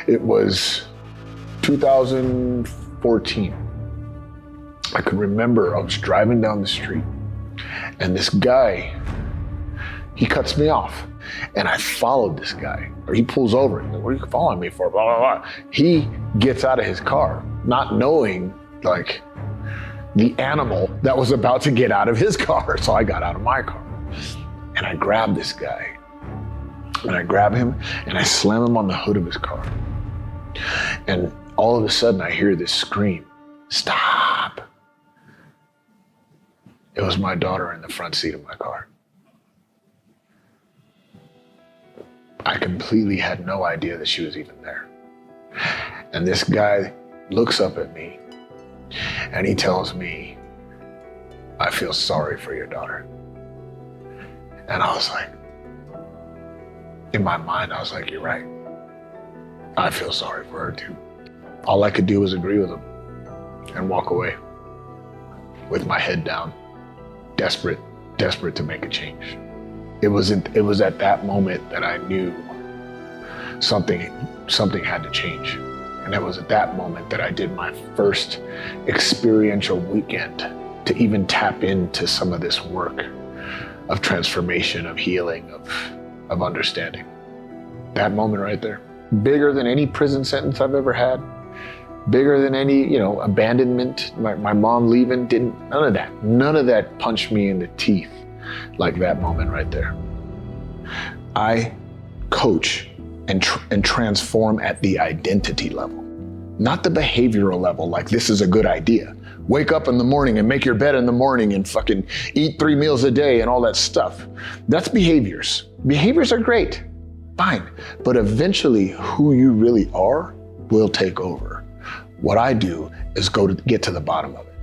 It was 2014. I could remember I was driving down the street and this guy, he cuts me off and I followed this guy, or he pulls over and what are you following me for? Blah, blah, blah. He gets out of his car, not knowing like the animal that was about to get out of his car. So I got out of my car and I grabbed this guy and I grab him and I slam him on the hood of his car. And all of a sudden I hear this scream, stop. It was my daughter in the front seat of my car. I completely had no idea that she was even there. And this guy looks up at me and he tells me, I feel sorry for your daughter. And I was like, in my mind, I was like, you're right. I feel sorry for her too. All I could do was agree with him and walk away with my head down, desperate to make a change. It was at that moment that I knew something had to change. And it was at that moment that I did my first experiential weekend to even tap into some of this work of transformation, of healing, of understanding. That moment right there, bigger than any prison sentence I've ever had, bigger than any, abandonment, my mom leaving, none of that punched me in the teeth like that moment right there. I coach and transform at the identity level, not the behavioral level, like this is a good idea. Wake up in the morning and make your bed in the morning and fucking eat 3 meals a day and all that stuff. That's behaviors. Behaviors are great, fine. But eventually who you really are will take over. What I do is get to the bottom of it.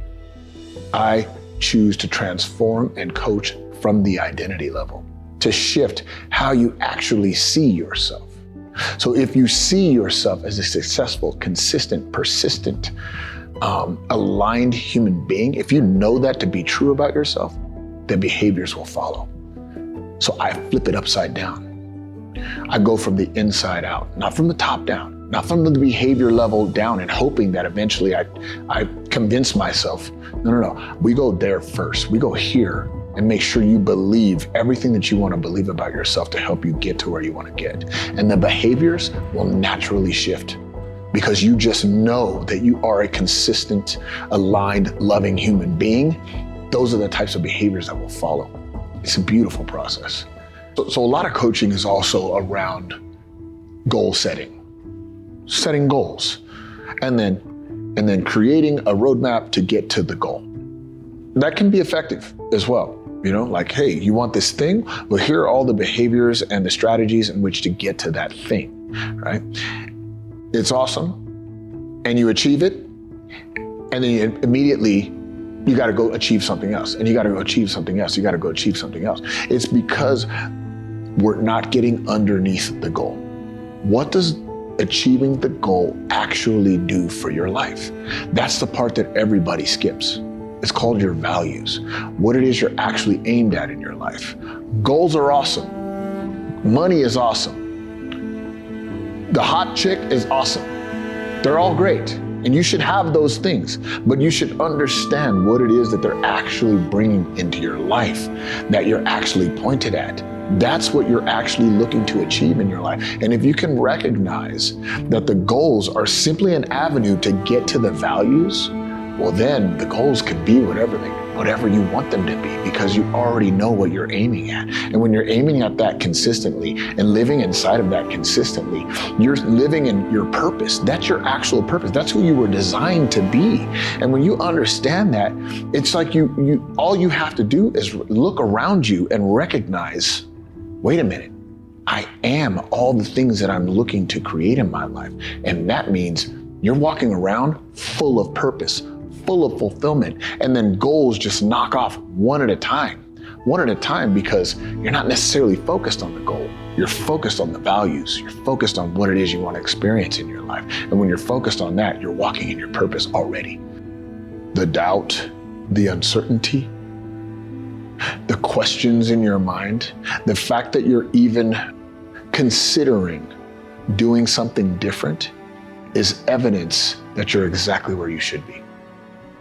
I choose to transform and coach from the identity level to shift how you actually see yourself. So if you see yourself as a successful, consistent, persistent, aligned human being, if you know that to be true about yourself, then behaviors will follow. So I flip it upside down. I go from the inside out, not from the top down, not from the behavior level down and hoping that eventually I convince myself. No. We go there first. We go here and make sure you believe everything that you want to believe about yourself to help you get to where you want to get. And the behaviors will naturally shift because you just know that you are a consistent, aligned, loving human being. Those are the types of behaviors that will follow. It's a beautiful process. So a lot of coaching is also around goal setting goals, and then creating a roadmap to get to the goal. That can be effective as well. Like, hey, you want this thing? Well, here are all the behaviors and the strategies in which to get to that thing, right? It's awesome, and you achieve it, and then immediately you got to go achieve something else, and you got to go achieve something else. You got to go achieve something else. It's because we're not getting underneath the goal. What does achieving the goal actually do for your life? That's the part that everybody skips. It's called your values, what it is you're actually aimed at in your life. Goals are awesome. Money is awesome. The hot chick is awesome. They're all great. And you should have those things, but you should understand what it is that they're actually bringing into your life, that you're actually pointed at. That's what you're actually looking to achieve in your life. And if you can recognize that the goals are simply an avenue to get to the values, well, then the goals could be whatever you want them to be, because you already know what you're aiming at. And when you're aiming at that consistently and living inside of that consistently, you're living in your purpose. That's your actual purpose. That's who you were designed to be. And when you understand that, it's like all you have to do is look around you and recognize, wait a minute, I am all the things that I'm looking to create in my life. And that means you're walking around full of purpose, full of fulfillment, and then goals just knock off one at a time, because you're not necessarily focused on the goal. You're focused on the values. You're focused on what it is you want to experience in your life. And when you're focused on that, you're walking in your purpose already. The doubt, the uncertainty, the questions in your mind, the fact that you're even considering doing something different is evidence that you're exactly where you should be.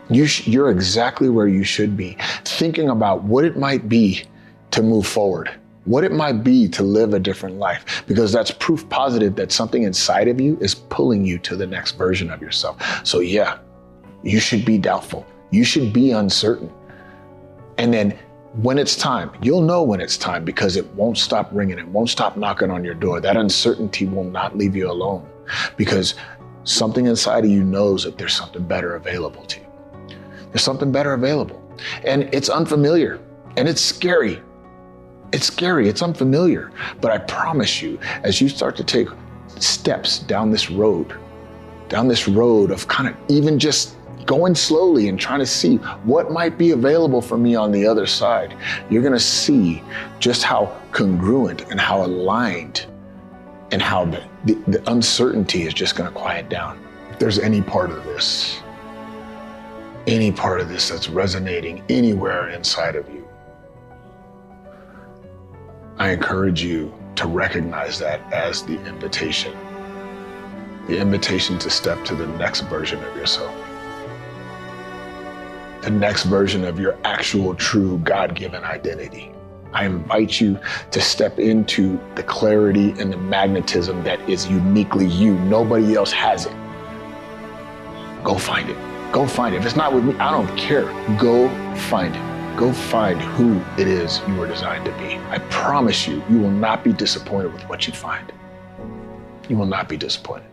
You're exactly where you should be, thinking about what it might be to move forward, what it might be to live a different life, because that's proof positive that something inside of you is pulling you to the next version of yourself. So yeah, you should be doubtful. You should be uncertain. And then when it's time, you'll know when it's time, because it won't stop ringing. It won't stop knocking on your door. That uncertainty will not leave you alone, because something inside of you knows that there's something better available to you. There's something better available. And it's unfamiliar and it's scary. It's scary, it's unfamiliar. But I promise you, as you start to take steps down this road of kind of even just going slowly and trying to see what might be available for me on the other side, you're gonna see just how congruent and how aligned and how the uncertainty is just gonna quiet down. If there's any part of this that's resonating anywhere inside of you, I encourage you to recognize that as the invitation to step to the next version of yourself, the next version of your actual, true, God-given identity. I invite you to step into the clarity and the magnetism that is uniquely you. Nobody else has it. Go find it. Go find it. If it's not with me, I don't care. Go find it. Go find who it is you were designed to be. I promise you, you will not be disappointed with what you find. You will not be disappointed.